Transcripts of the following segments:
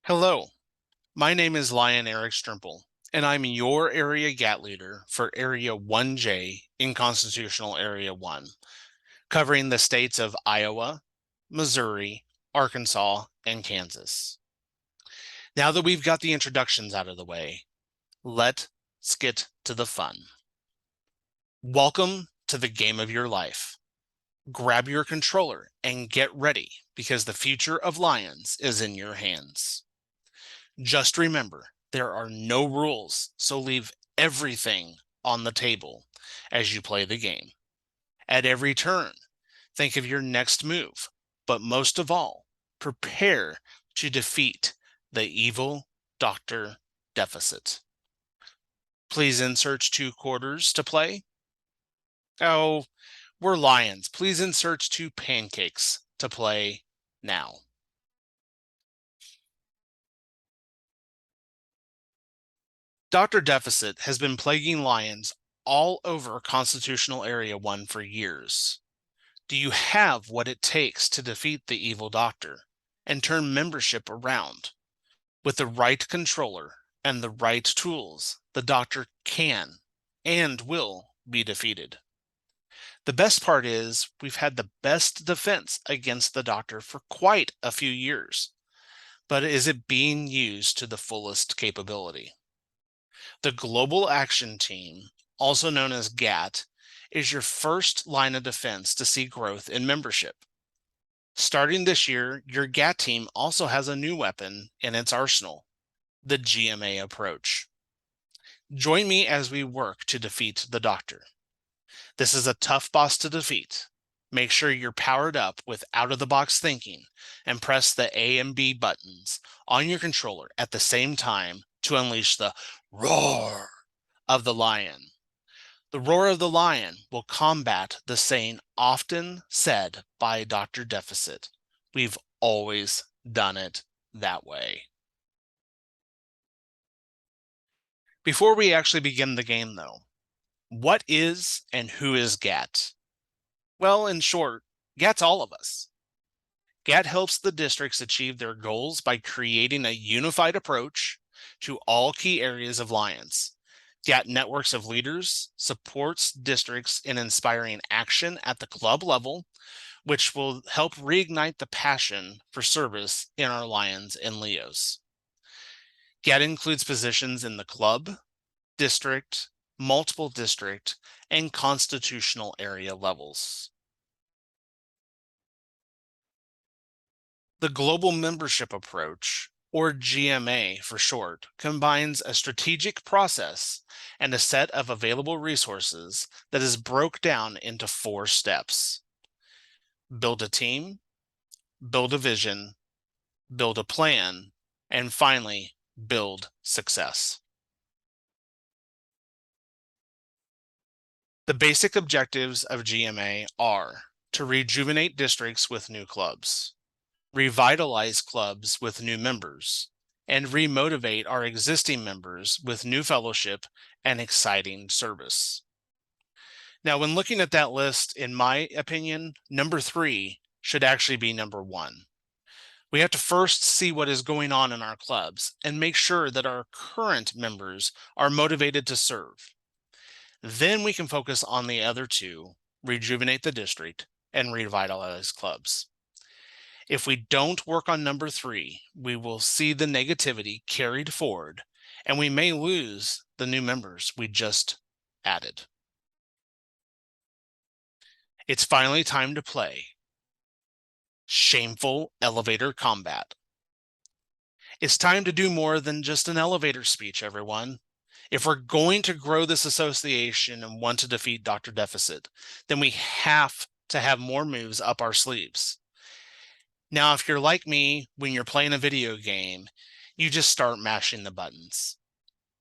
Hello, my name is Lion Eric Strimple, and I'm your area GAT leader for Area 1J in Constitutional Area 1, covering the states of Iowa, Missouri, Arkansas, and Kansas. Now that we've got the introductions out of the way, let's get to the fun. Welcome to the game of your life. Grab your controller and get ready because the future of Lions is in your hands. Just remember, there are no rules, so leave everything on the table as you play the game. At every turn, think of your next move, but most of all, prepare to defeat the evil Dr. Deficit. Please insert 2 quarters to play. Oh, we're Lions. Please insert 2 pancakes to play now. Dr. Deficit has been plaguing Lions all over Constitutional Area 1 for years. Do you have what it takes to defeat the evil doctor and turn membership around? With the right controller and the right tools, the doctor can and will be defeated. The best part is we've had the best defense against the doctor for quite a few years, but is it being used to the fullest capability? The Global Action Team, also known as GAT, is your first line of defense to see growth in membership. Starting this year, your GAT team also has a new weapon in its arsenal, the GMA approach. Join me as we work to defeat the doctor. This is a tough boss to defeat. Make sure you're powered up with out-of-the-box thinking and press the A and B buttons on your controller at the same time to unleash the roar of the lion. The roar of the lion will combat the saying often said by Dr. Deficit, "We've always done it that way." Before we actually begin the game, though, what is and who is GAT? Well, in short, GAT's all of us. GAT helps the districts achieve their goals by creating a unified approach to all key areas of Lions. GAT networks of leaders supports districts in inspiring action at the club level, which will help reignite the passion for service in our Lions and Leos. GAT includes positions in the club, district, multiple district, and constitutional area levels. The global membership approach, or GMA for short, combines a strategic process and a set of available resources that is broke down into 4 steps. Build a team, build a vision, build a plan, and finally, build success. The basic objectives of GMA are to rejuvenate districts with new clubs, revitalize clubs with new members, and remotivate our existing members with new fellowship and exciting service. Now, when looking at that list, in my opinion, number 3 should actually be number 1. We have to first see what is going on in our clubs and make sure that our current members are motivated to serve. Then we can focus on the other 2, rejuvenate the district and revitalize clubs. If we don't work on number 3, we will see the negativity carried forward, and we may lose the new members we just added. It's finally time to play Shameful Elevator Combat. It's time to do more than just an elevator speech, everyone. If we're going to grow this association and want to defeat Dr. Deficit, then we have to have more moves up our sleeves. Now, if you're like me, when you're playing a video game, you just start mashing the buttons.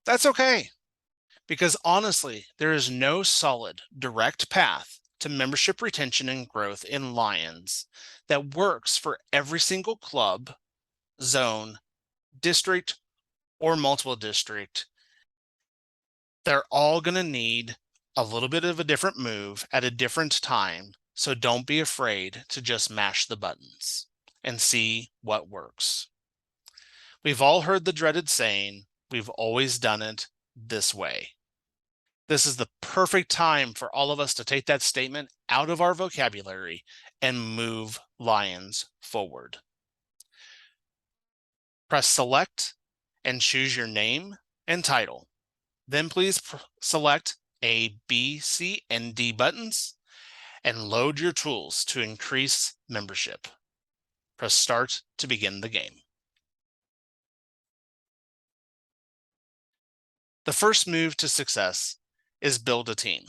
That's okay, because honestly, there is no solid, direct path to membership retention and growth in Lions that works for every single club, zone, district, or multiple district. They're all going to need a little bit of a different move at a different time, so don't be afraid to just mash the buttons and see what works. We've all heard the dreaded saying, we've always done it this way. This is the perfect time for all of us to take that statement out of our vocabulary and move Lions forward. Press select and choose your name and title. Then please select A, B, C, and D buttons and load your tools to increase membership. Press start to begin the game. The first move to success is build a team.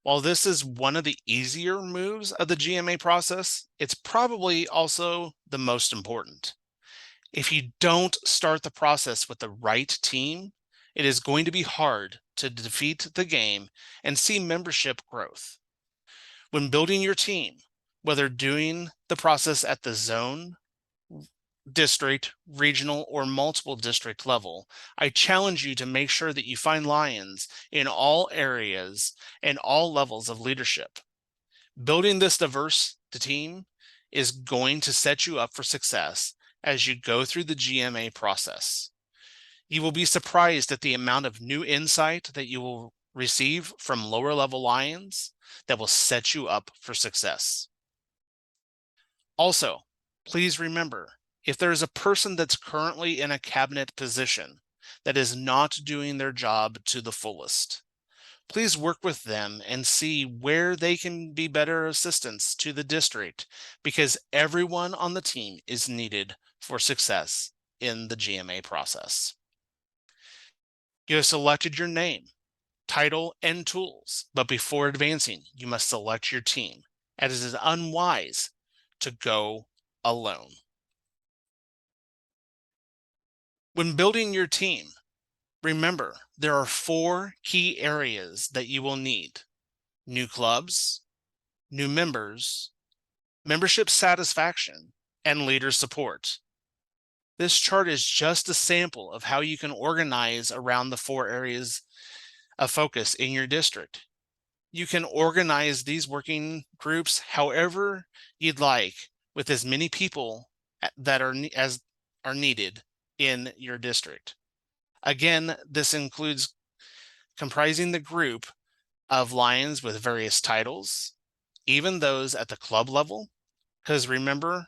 While this is one of the easier moves of the GMA process, it's probably also the most important. If you don't start the process with the right team, it is going to be hard to defeat the game and see membership growth. When building your team, whether doing the process at the zone, district, regional, or multiple district level, I challenge you to make sure that you find Lions in all areas and all levels of leadership. Building this diverse team is going to set you up for success as you go through the GMA process. You will be surprised at the amount of new insight that you will receive from lower level Lions that will set you up for success. Also, please remember, if there is a person that's currently in a cabinet position that is not doing their job to the fullest, please work with them and see where they can be better assistants to the district, because everyone on the team is needed for success in the GMA process. You have selected your name, title, and tools, but before advancing, you must select your team, as it is unwise to go alone. When building your team, remember there are 4 key areas that you will need: new clubs, new members, membership satisfaction, and leader support. This chart is just a sample of how you can organize around the 4 areas of focus in your district. You can organize these working groups however you'd like, with as many people that are needed in your district. Again, this includes comprising the group of Lions with various titles, even those at the club level, because remember,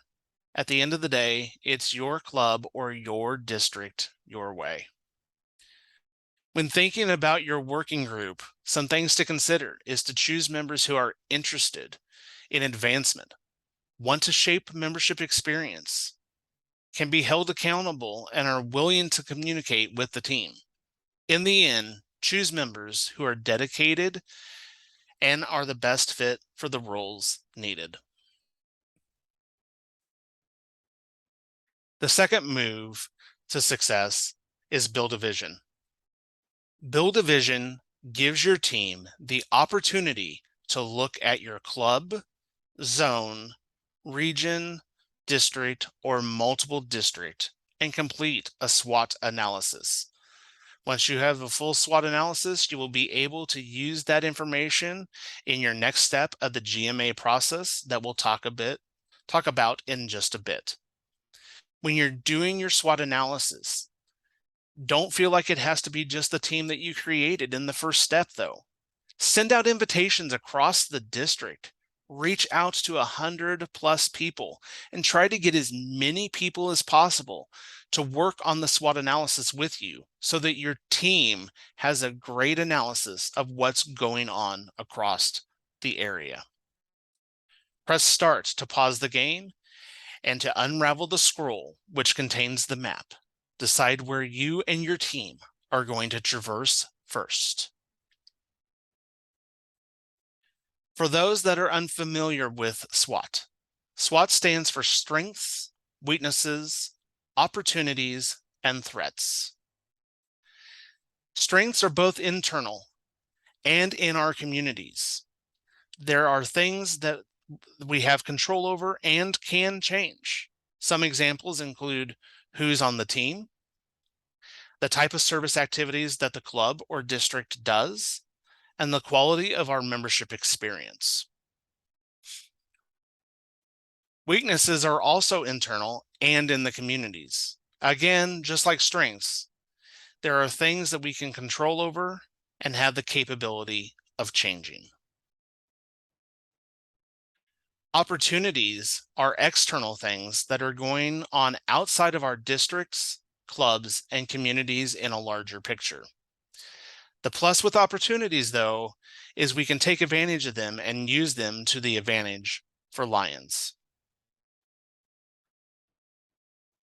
at the end of the day, it's your club or your district your way. When thinking about your working group, some things to consider is to choose members who are interested in advancement, want to shape membership experience, can be held accountable, and are willing to communicate with the team. In the end, choose members who are dedicated and are the best fit for the roles needed. The second move to success is build a vision. Build a vision gives your team the opportunity to look at your club, zone, region, district, or multiple district and complete a SWOT analysis. Once you have a full SWOT analysis, you will be able to use that information in your next step of the GMA process that we'll talk about in just a bit. When you're doing your SWOT analysis, don't feel like it has to be just the team that you created in the first step, though. Send out invitations across the district. Reach out to 100+ people and try to get as many people as possible to work on the SWOT analysis with you so that your team has a great analysis of what's going on across the area. Press start to pause the game and to unravel the scroll which contains the map. Decide where you and your team are going to traverse first. For those that are unfamiliar with SWOT, SWOT stands for strengths, weaknesses, opportunities, and threats. Strengths are both internal and in our communities. There are things that we have control over and can change. Some examples include who's on the team, the type of service activities that the club or district does, and the quality of our membership experience. Weaknesses are also internal and in the communities. Again, just like strengths, there are things that we can control over and have the capability of changing. Opportunities are external things that are going on outside of our districts, clubs, and communities in a larger picture. The plus with opportunities, though, is we can take advantage of them and use them to the advantage for Lions.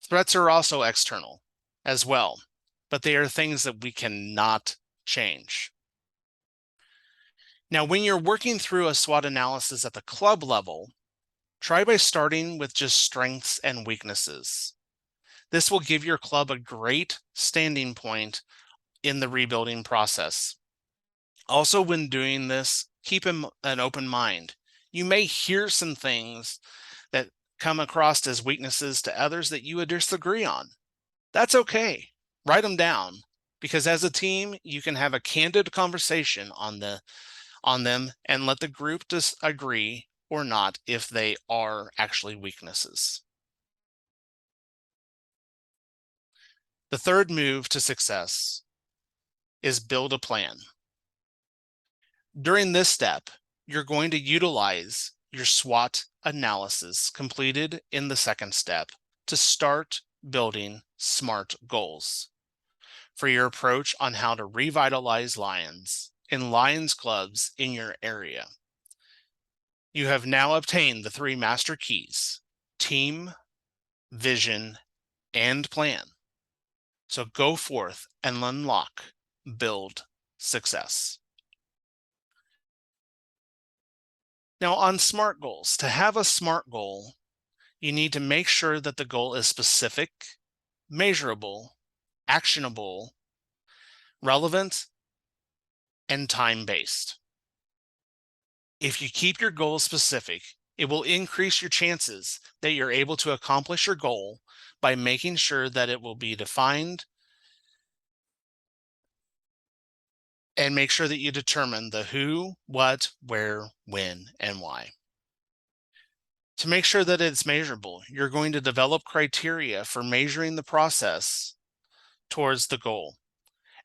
Threats are also external as well, but they are things that we cannot change. Now, when you're working through a SWOT analysis at the club level, try by starting with just strengths and weaknesses. This will give your club a great standing point in the rebuilding process. Also, when doing this, keep an open mind. You may hear some things that come across as weaknesses to others that you would disagree on. That's okay. Write them down, because as a team, you can have a candid conversation on them and let the group disagree or not if they are actually weaknesses. The third move to success is build a plan. During this step, you're going to utilize your SWOT analysis completed in the second step to start building SMART goals for your approach on how to revitalize Lions in Lions clubs in your area. You have now obtained the 3 master keys: team, vision, and plan. So go forth and unlock, build success. Now, on SMART goals, to have a SMART goal, you need to make sure that the goal is specific, measurable, actionable, relevant, and time-based. If you keep your goals specific, it will increase your chances that you're able to accomplish your goal by making sure that it will be defined, and make sure that you determine the who, what, where, when, and why. To make sure that it's measurable, you're going to develop criteria for measuring the process towards the goal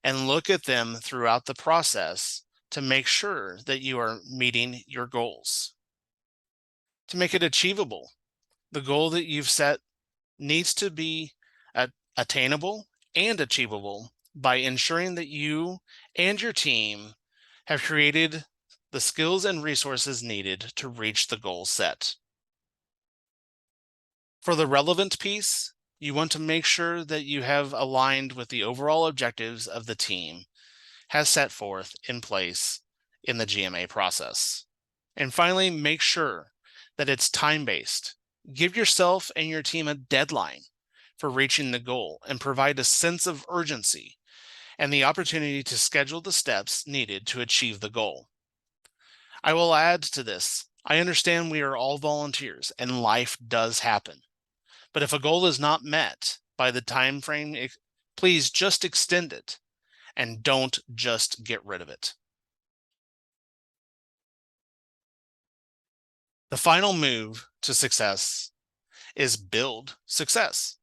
and look at them throughout the process to make sure that you are meeting your goals. To make it achievable, the goal that you've set needs to be attainable and achievable by ensuring that you and your team have created the skills and resources needed to reach the goal set. For the relevant piece, you want to make sure that you have aligned with the overall objectives of the team has set forth in place in the GMA process. And finally, make sure that it's time-based. Give yourself and your team a deadline for reaching the goal and provide a sense of urgency and the opportunity to schedule the steps needed to achieve the goal. I will add to this. I understand we are all volunteers and life does happen. But if a goal is not met by the time frame, please just extend it and don't just get rid of it. The final move to success is build success.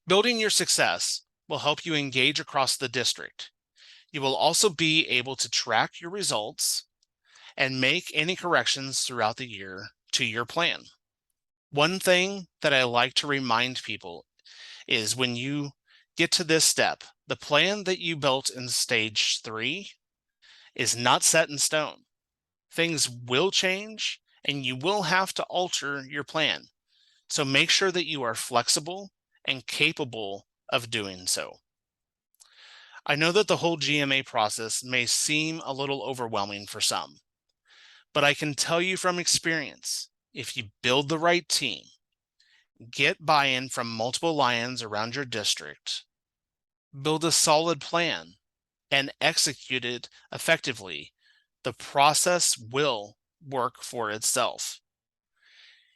Building your success will help you engage across the district. You will also be able to track your results and make any corrections throughout the year to your plan. One thing that I like to remind people is when you get to this step, the plan that you built in stage 3 is not set in stone. Things will change and you will have to alter your plan. So make sure that you are flexible and capable of doing so. I know that the whole GMA process may seem a little overwhelming for some, but I can tell you from experience, if you build the right team, get buy-in from multiple Lions around your district, build a solid plan, and execute it effectively, the process will work for itself.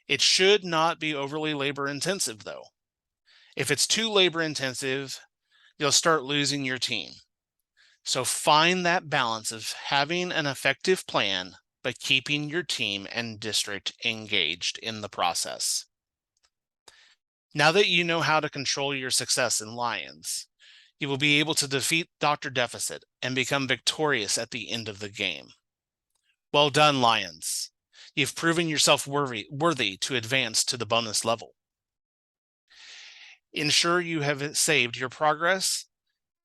It should not be overly labor intensive, though. If it's too labor intensive, you'll start losing your team. So find that balance of having an effective plan, but keeping your team and district engaged in the process. Now that you know how to control your success in Lions, you will be able to defeat Dr. Deficit and become victorious at the end of the game. Well done, Lions. You've proven yourself worthy to advance to the bonus level. Ensure you have saved your progress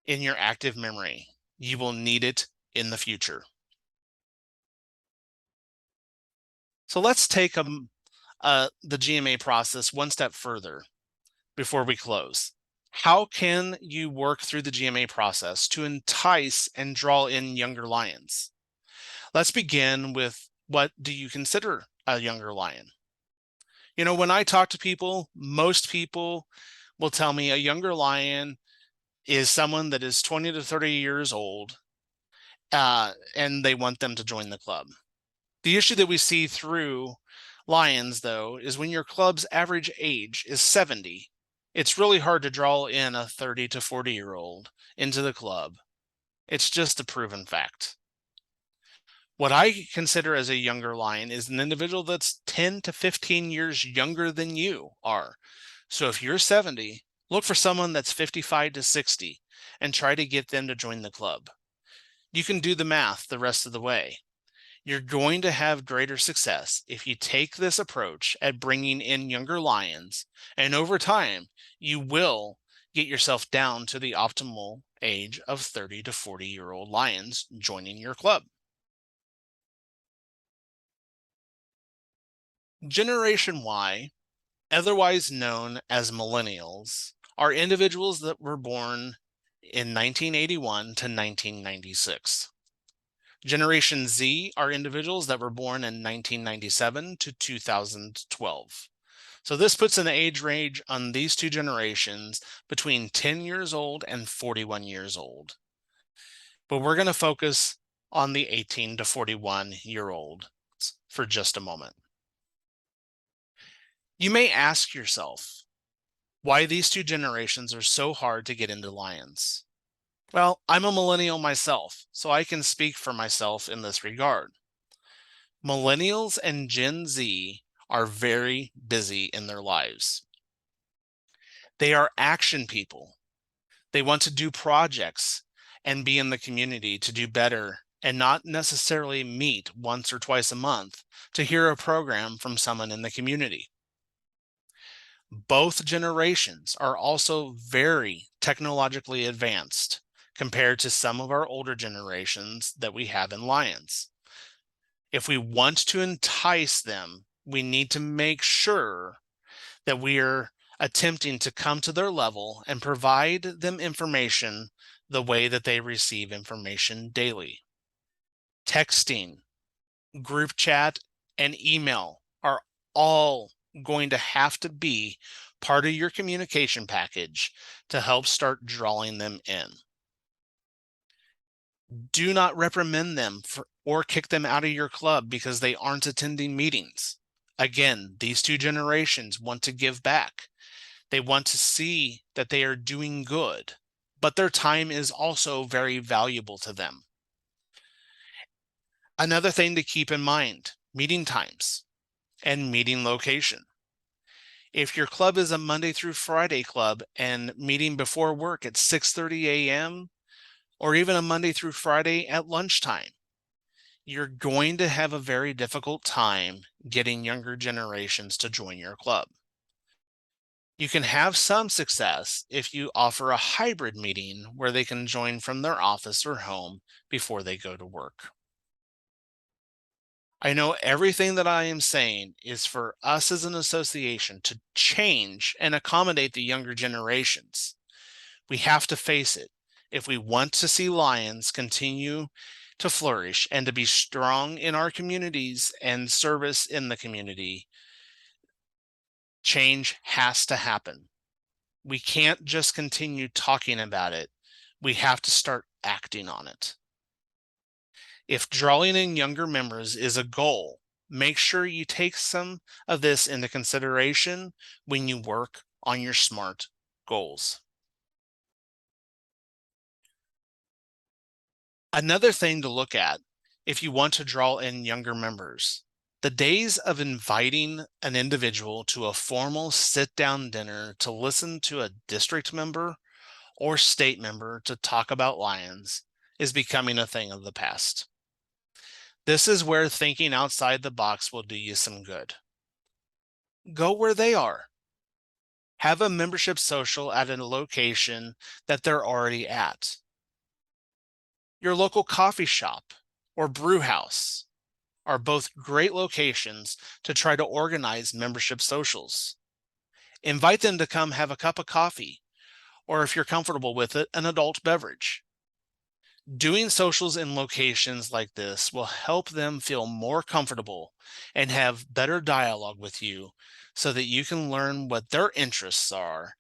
in your active memory. You will need it in the future. So let's take the GMA process one step further before we close. How can you work through the GMA process to entice and draw in younger lions? Let's begin with, what do you consider a younger lion? You know, when I talk to people, most people will tell me a younger lion is someone that is 20 to 30 years old, and they want them to join the club. The issue that we see through lions, though, is when your club's average age is 70, it's really hard to draw in a 30 to 40-year-old into the club. It's just a proven fact. What I consider as a younger lion is an individual that's 10 to 15 years younger than you are. So if you're 70, look for someone that's 55 to 60 and try to get them to join the club. You can do the math the rest of the way. You're going to have greater success if you take this approach at bringing in younger lions, and over time, you will get yourself down to the optimal age of 30 to 40-year-old lions joining your club. Generation Y, otherwise known as millennials, are individuals that were born in 1981 to 1996. Generation Z are individuals that were born in 1997 to 2012. So this puts an age range on these two generations between 10 years old and 41 years old. But we're going to focus on the 18 to 41-year-olds for just a moment. You may ask yourself why these two generations are so hard to get into Lions. Well, I'm a millennial myself, so I can speak for myself in this regard. Millennials and Gen Z are very busy in their lives. They are action people. They want to do projects and be in the community to do better, and not necessarily meet once or twice a month to hear a program from someone in the community. Both generations are also very technologically advanced compared to some of our older generations that we have in Lions. If we want to entice them, we need to make sure that we are attempting to come to their level and provide them information the way that they receive information daily. Texting, group chat, and email are all going to have to be part of your communication package to help start drawing them in. Do not reprimand them or kick them out of your club because they aren't attending meetings. Again, these two generations want to give back. They want to see that they are doing good, but their time is also very valuable to them. Another thing to keep in mind, meeting times and meeting location. If your club is a Monday through Friday club and meeting before work at 6:30 a.m., or even a Monday through Friday at lunchtime, you're going to have a very difficult time getting younger generations to join your club. You can have some success if you offer a hybrid meeting where they can join from their office or home before they go to work. I know everything that I am saying is for us as an association to change and accommodate the younger generations. We have to face it. If we want to see Lions continue to flourish and to be strong in our communities and service in the community, change has to happen. We can't just continue talking about it. We have to start acting on it. If drawing in younger members is a goal, make sure you take some of this into consideration when you work on your SMART goals. Another thing to look at if you want to draw in younger members The days of inviting an individual to a formal sit-down dinner to listen to a district member or state member to talk about lions is becoming a thing of the past. This is where thinking outside the box will do you some good. Go where they are. Have a membership social at a location that they're already at. Your local coffee shop or brew house are both great locations to try to organize membership socials. Invite them to come have a cup of coffee, or if you're comfortable with it, an adult beverage. Doing socials in locations like this will help them feel more comfortable and have better dialogue with you so that you can learn what their interests are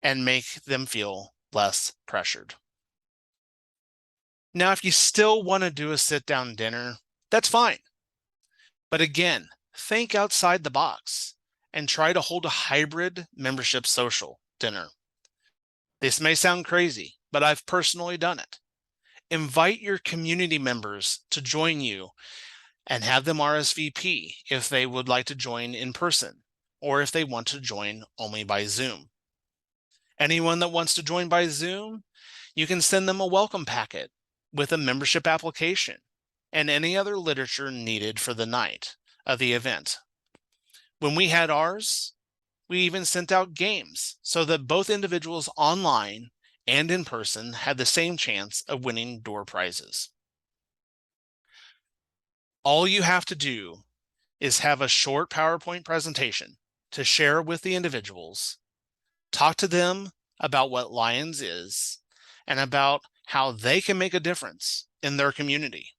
and make them feel less pressured. Now, if you still want to do a sit-down dinner, that's fine. But again, think outside the box and try to hold a hybrid membership social dinner. This may sound crazy, but I've personally done it. Invite your community members to join you and have them RSVP if they would like to join in person or if they want to join only by Zoom. Anyone that wants to join by Zoom, you can send them a welcome packet with a membership application and any other literature needed for the night of the event. When we had ours, we even sent out games so that both individuals online and in person had the same chance of winning door prizes. All you have to do is have a short PowerPoint presentation to share with the individuals, talk to them about what Lions is, and about how they can make a difference in their community.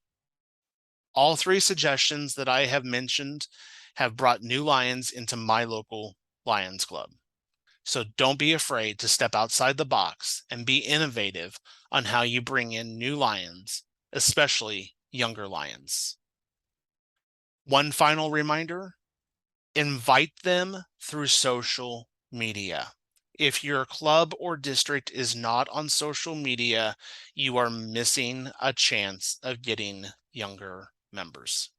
All three suggestions that I have mentioned have brought new Lions into my local Lions Club. So don't be afraid to step outside the box and be innovative on how you bring in new Lions, especially younger Lions. One final reminder, invite them through social media. If your club or district is not on social media, you are missing a chance of getting younger members.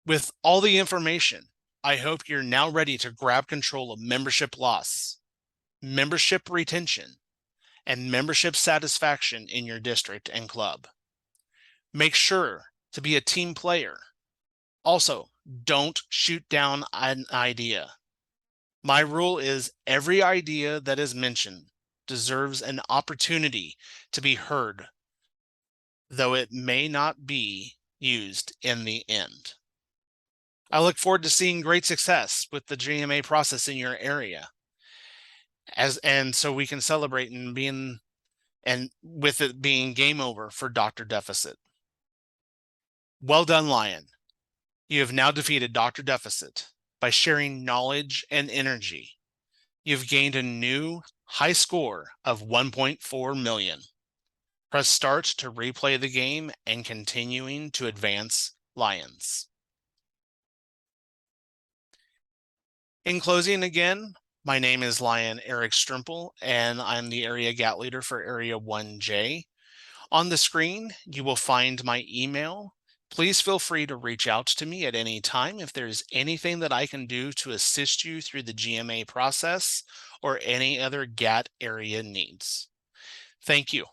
With all the information, I hope you're now ready to grab control of membership loss, membership retention, and membership satisfaction in your district and club. Make sure to be a team player. Also, don't shoot down an idea. My rule is every idea that is mentioned deserves an opportunity to be heard, though it may not be used in the end. I look forward to seeing great success with the GMA process in your area. And so we can celebrate and with it being game over for Dr. Deficit. Well done, Lion. You have now defeated Dr. Deficit by sharing knowledge and energy. You've gained a new high score of 1.4 million. Press start to replay the game and continuing to advance Lions. In closing again, my name is Lion Eric Strimple, and I'm the Area GAT Leader for Area 1J. On the screen, you will find my email. Please feel free to reach out to me at any time if there's anything that I can do to assist you through the GMA process or any other GAT area needs. Thank you.